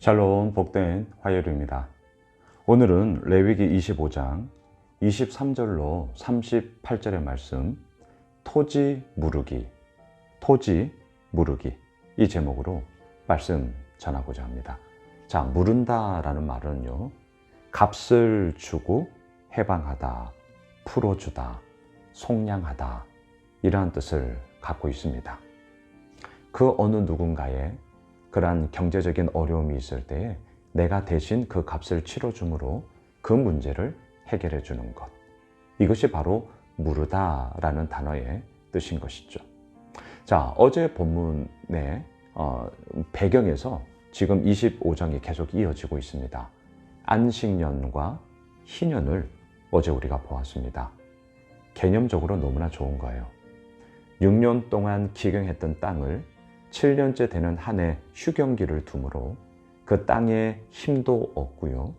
샬롬, 복된 화요일입니다. 오늘은 레위기 25장 23절로 38절의 말씀, 토지 무르기 이 제목으로 말씀 전하고자 합니다. 자, 무른다라는 말은요, 값을 주고 해방하다, 풀어주다, 속량하다 이러한 뜻을 갖고 있습니다. 그 어느 누군가의 그러한 경제적인 어려움이 있을 때에 내가 대신 그 값을 치러줌으로 그 문제를 해결해 주는 것, 이것이 바로 무르다라는 단어의 뜻인 것이죠. 자, 어제 본문의 배경에서 지금 25장이 계속 이어지고 있습니다. 안식년과 희년을 어제 우리가 보았습니다. 개념적으로 너무나 좋은 거예요. 6년 동안 기경했던 땅을 7년째 되는 한 해 휴경기를 두므로 그 땅에 힘도 없고요.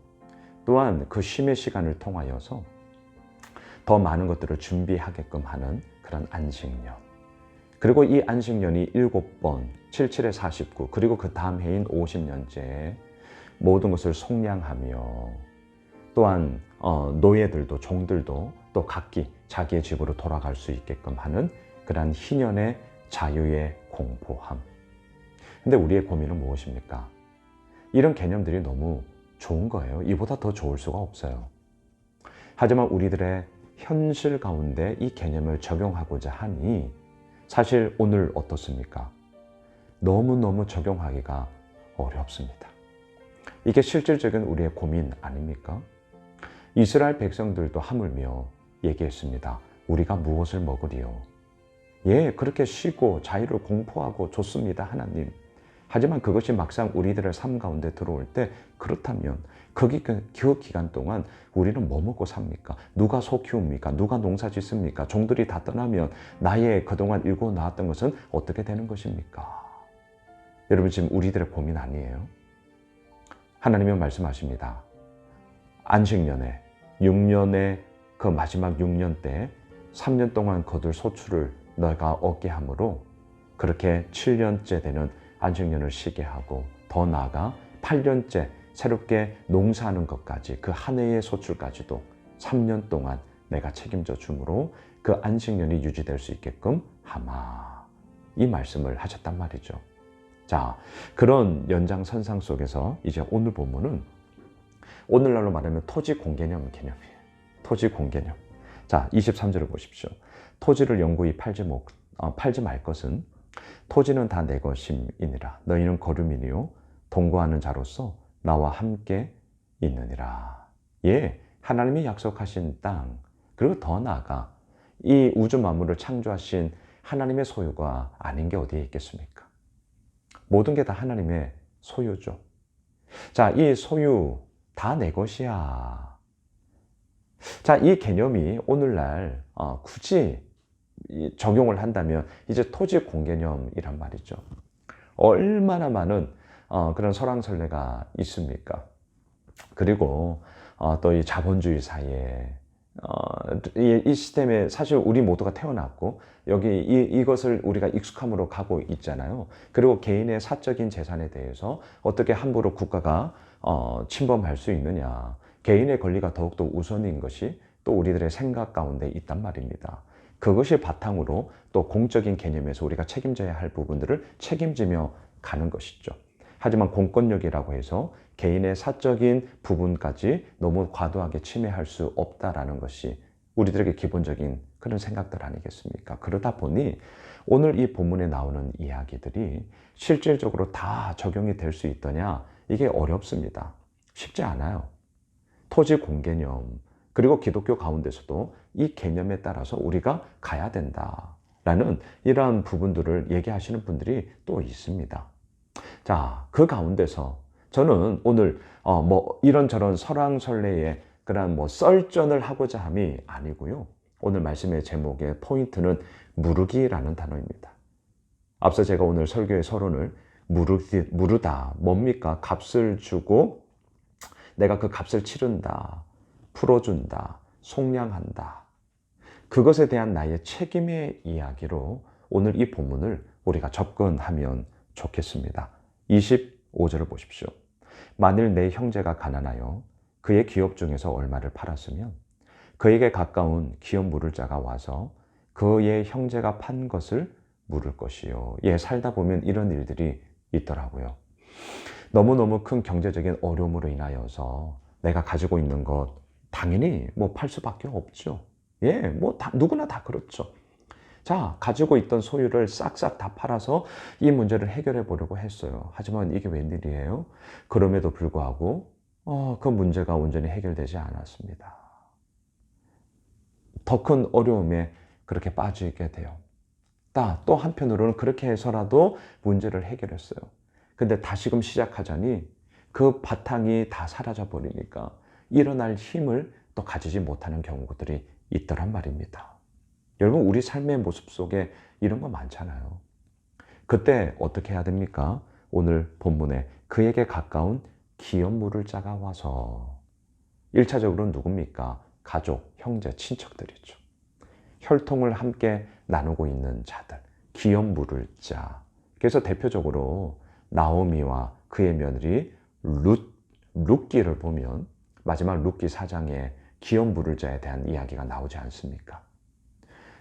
또한 그 쉼의 시간을 통하여서 더 많은 것들을 준비하게끔 하는 그런 안식년. 그리고 이 안식년이 7번, 77에 49, 그리고 그 다음 해인 50년째에 모든 것을 속량하며 또한 노예들도 종들도 또 각기 자기의 집으로 돌아갈 수 있게끔 하는 그런 희년의 자유의 공포함. 근데 우리의 고민은 무엇입니까? 이런 개념들이 너무 좋은 거예요. 이보다 더 좋을 수가 없어요. 하지만 우리들의 현실 가운데 이 개념을 적용하고자 하니 사실 오늘 어떻습니까? 너무너무 적용하기가 어렵습니다. 이게 실질적인 우리의 고민 아닙니까? 이스라엘 백성들도 하물며 얘기했습니다. 우리가 무엇을 먹으리요? 예, 그렇게 쉬고 자유를 공포하고 좋습니다, 하나님. 하지만 그것이 막상 우리들의 삶 가운데 들어올 때 그렇다면 그 기간 동안 우리는 뭐 먹고 삽니까? 누가 소 키웁니까? 누가 농사 짓습니까? 종들이 다 떠나면 나의 그동안 일궈 나왔던 것은 어떻게 되는 것입니까? 여러분, 지금 우리들의 고민 아니에요? 하나님은 말씀하십니다. 안식년에 6년의 그 마지막 6년 때 3년 동안 거둘 소출을 너가 얻게 하므로 그렇게 7년째 되는 안식년을 쉬게 하고 더 나아가 8년째 새롭게 농사하는 것까지 그 한 해의 소출까지도 3년 동안 내가 책임져 주므로 그 안식년이 유지될 수 있게끔 하마, 이 말씀을 하셨단 말이죠. 자, 그런 연장선상 속에서 이제 오늘 본문은 오늘날로 말하면 토지 공개념 개념이에요. 토지 공개념. 자, 23절을 보십시오. 토지를 영구히 팔지 말 것은 토지는 다 내 것임이니라. 너희는 거류민이요 동거하는 자로서 나와 함께 있느니라. 예, 하나님이 약속하신 땅, 그리고 더 나아가 이 우주 만물을 창조하신 하나님의 소유가 아닌 게 어디에 있겠습니까? 모든 게 다 하나님의 소유죠. 자, 이 소유 다 내 것이야. 자, 이 개념이 오늘날 굳이 적용을 한다면 이제 토지 공개념이란 말이죠. 얼마나 많은 그런 설왕설래가 있습니까? 그리고 또 이 자본주의 사이에 이 시스템에 사실 우리 모두가 태어났고 여기 이것을 우리가 익숙함으로 가고 있잖아요. 그리고 개인의 사적인 재산에 대해서 어떻게 함부로 국가가 침범할 수 있느냐. 개인의 권리가 더욱더 우선인 것이 또 우리들의 생각 가운데 있단 말입니다. 그것이 바탕으로 또 공적인 개념에서 우리가 책임져야 할 부분들을 책임지며 가는 것이죠. 하지만 공권력이라고 해서 개인의 사적인 부분까지 너무 과도하게 침해할 수 없다라는 것이 우리들에게 기본적인 그런 생각들 아니겠습니까? 그러다 보니 오늘 이 본문에 나오는 이야기들이 실질적으로 다 적용이 될 수 있더냐? 이게 어렵습니다. 쉽지 않아요. 토지 공개념, 그리고 기독교 가운데서도 이 개념에 따라서 우리가 가야 된다라는 이러한 부분들을 얘기하시는 분들이 또 있습니다. 자, 그 가운데서 저는 오늘 이런저런 설왕설래의 그런 썰전을 하고자 함이 아니고요. 오늘 말씀의 제목의 포인트는 무르기라는 단어입니다. 앞서 제가 오늘 설교의 서론을 무르다, 뭡니까? 값을 주고 내가 그 값을 치른다, 풀어준다, 속량한다. 그것에 대한 나의 책임의 이야기로 오늘 이 본문을 우리가 접근하면 좋겠습니다. 25절을 보십시오. 만일 내 형제가 가난하여 그의 기업 중에서 얼마를 팔았으면 그에게 가까운 기업 물을 자가 와서 그의 형제가 판 것을 물을 것이요. 예, 살다 보면 이런 일들이 있더라고요. 너무너무 큰 경제적인 어려움으로 인하여서 내가 가지고 있는 것 당연히 뭐 팔 수밖에 없죠. 예, 뭐 누구나 다 그렇죠. 자, 가지고 있던 소유를 싹싹 다 팔아서 이 문제를 해결해 보려고 했어요. 하지만 이게 웬일이에요? 그럼에도 불구하고 그 문제가 온전히 해결되지 않았습니다. 더 큰 어려움에 그렇게 빠지게 돼요. 또 한편으로는 그렇게 해서라도 문제를 해결했어요. 근데 다시금 시작하자니 그 바탕이 다 사라져 버리니까 일어날 힘을 또 가지지 못하는 경우들이 있더란 말입니다. 여러분, 우리 삶의 모습 속에 이런 거 많잖아요. 그때 어떻게 해야 됩니까? 오늘 본문에 그에게 가까운 기업 물을 자가 와서 1차적으로 누굽니까? 가족, 형제, 친척들이죠. 혈통을 함께 나누고 있는 자들, 기업 물을 자. 그래서 대표적으로 나오미와 그의 며느리 룻기를 보면 마지막 룻기 4장에 기업 물을 자에 대한 이야기가 나오지 않습니까?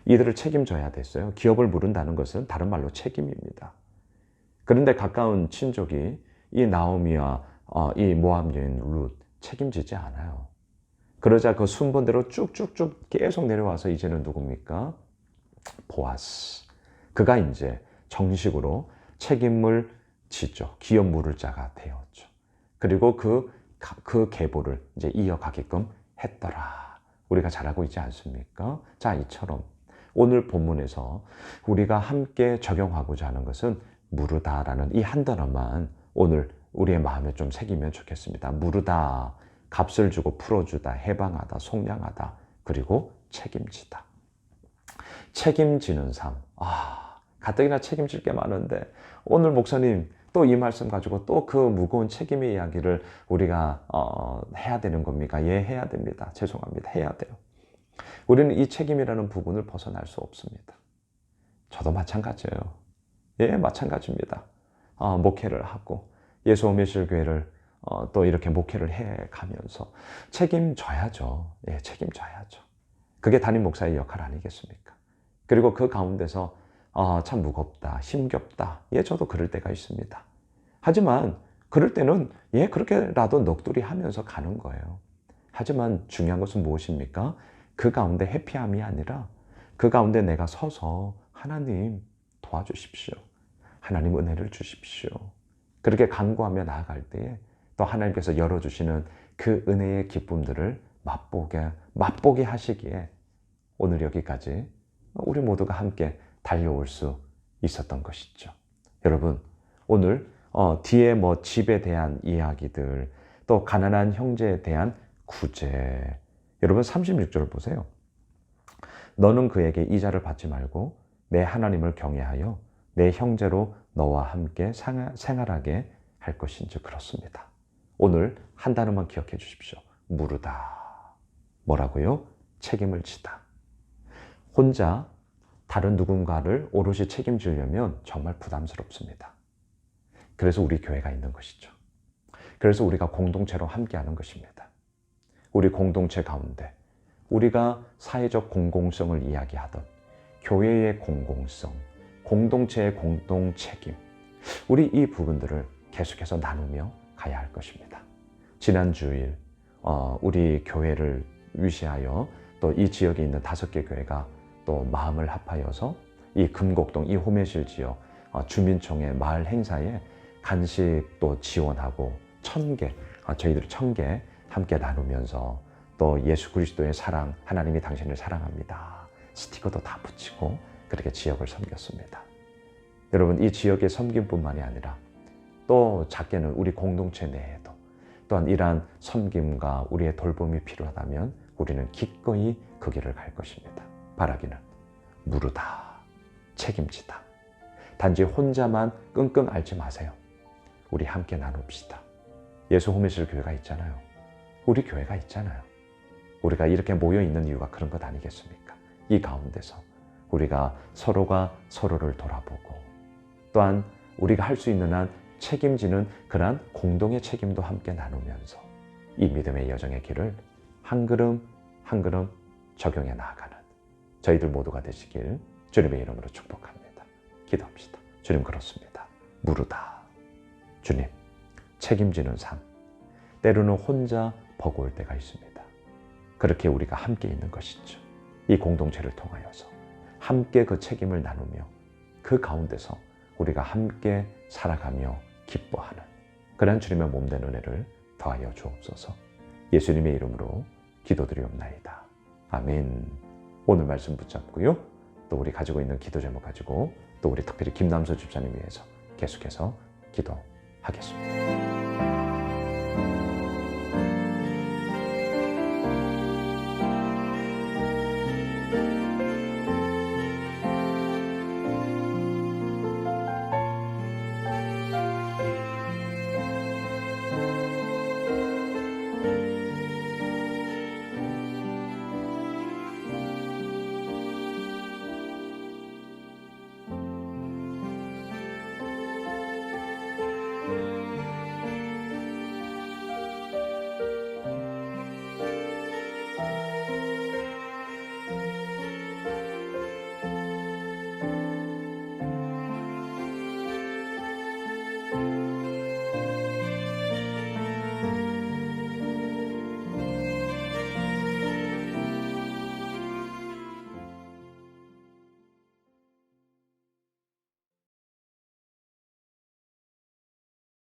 이들을 책임져야 됐어요. 기업을 물은다는 것은 다른 말로 책임입니다. 그런데 가까운 친족이 이 나오미와 이 모압 여인 룻 책임지지 않아요. 그러자 그 순번대로 쭉쭉쭉 계속 내려와서 이제는 누굽니까? 보아스. 그가 이제 정식으로 책임을 지죠. 기업 물을 자가 되었죠. 그리고 그 계보를 이제 이어가게끔 했더라. 우리가 잘 알고 있지 않습니까? 자, 이처럼 오늘 본문에서 우리가 함께 적용하고자 하는 것은 무르다라는 이 한 단어만 오늘 우리의 마음에 좀 새기면 좋겠습니다. 무르다, 값을 주고 풀어주다, 해방하다, 속량하다, 그리고 책임지다. 책임지는 삶. 가뜩이나 책임질 게 많은데 오늘 목사님 또 이 말씀 가지고 또 그 무거운 책임의 이야기를 우리가 해야 되는 겁니까? 예, 해야 됩니다. 죄송합니다. 해야 돼요. 우리는 이 책임이라는 부분을 벗어날 수 없습니다. 저도 마찬가지예요. 예, 마찬가지입니다. 목회를 하고 예수오미실교회를 또 이렇게 목회를 해가면서 책임져야죠. 예, 책임져야죠. 그게 담임 목사의 역할 아니겠습니까? 그리고 그 가운데서 참 무겁다, 힘겹다. 예, 저도 그럴 때가 있습니다. 하지만 그럴 때는 예, 그렇게라도 넋두리 하면서 가는 거예요. 하지만 중요한 것은 무엇입니까? 그 가운데 회피함이 아니라 그 가운데 내가 서서 하나님 도와주십시오. 하나님 은혜를 주십시오. 그렇게 간구하며 나아갈 때에 또 하나님께서 열어주시는 그 은혜의 기쁨들을 맛보게 하시기에 오늘 여기까지 우리 모두가 함께 달려올 수 있었던 것이죠. 여러분, 오늘 뒤에 뭐 집에 대한 이야기들, 또 가난한 형제에 대한 구제. 여러분 36절 보세요. 너는 그에게 이자를 받지 말고 내 하나님을 경외하여 내 형제로 너와 함께 생활하게 할 것인지 그렇습니다. 오늘 한 단어만 기억해 주십시오. 무르다. 뭐라고요? 책임을 지다. 혼자 다른 누군가를 오롯이 책임지려면 정말 부담스럽습니다. 그래서 우리 교회가 있는 것이죠. 그래서 우리가 공동체로 함께하는 것입니다. 우리 공동체 가운데 우리가 사회적 공공성을 이야기하던 교회의 공공성, 공동체의 공동 책임, 우리 이 부분들을 계속해서 나누며 가야 할 것입니다. 지난 주일 우리 교회를 위시하여 또 이 지역에 있는 5개 교회가 또 마음을 합하여서 이 금곡동, 이 호매실 지역 주민총회 마을 행사에 간식도 지원하고 1000개, 저희들 1000개 함께 나누면서 또 예수 그리스도의 사랑, 하나님이 당신을 사랑합니다. 스티커도 다 붙이고 그렇게 지역을 섬겼습니다. 여러분, 이 지역의 섬김뿐만이 아니라 또 작게는 우리 공동체 내에도 또한 이러한 섬김과 우리의 돌봄이 필요하다면 우리는 기꺼이 그 길을 갈 것입니다. 바라기는 무르다, 책임지다. 단지 혼자만 끙끙 앓지 마세요. 우리 함께 나눕시다. 예수 호미실 교회가 있잖아요. 우리 교회가 있잖아요. 우리가 이렇게 모여있는 이유가 그런 것 아니겠습니까? 이 가운데서 우리가 서로가 서로를 돌아보고 또한 우리가 할 수 있는 한 책임지는 그러한 공동의 책임도 함께 나누면서 이 믿음의 여정의 길을 한 걸음 한 걸음 적용해 나아가는 저희들 모두가 되시길 주님의 이름으로 축복합니다. 기도합시다. 주님, 그렇습니다. 무르다. 주님, 책임지는 삶. 때로는 혼자 버거울 때가 있습니다. 그렇게 우리가 함께 있는 것이죠. 이 공동체를 통하여서 함께 그 책임을 나누며 그 가운데서 우리가 함께 살아가며 기뻐하는 그런 주님의 몸된 은혜를 더하여 주옵소서. 예수님의 이름으로 기도드리옵나이다. 아멘. 오늘 말씀 붙잡고요. 또 우리 가지고 있는 기도 제목 가지고 또 우리 특별히 김남서 집사님 위해서 계속해서 기도하겠습니다.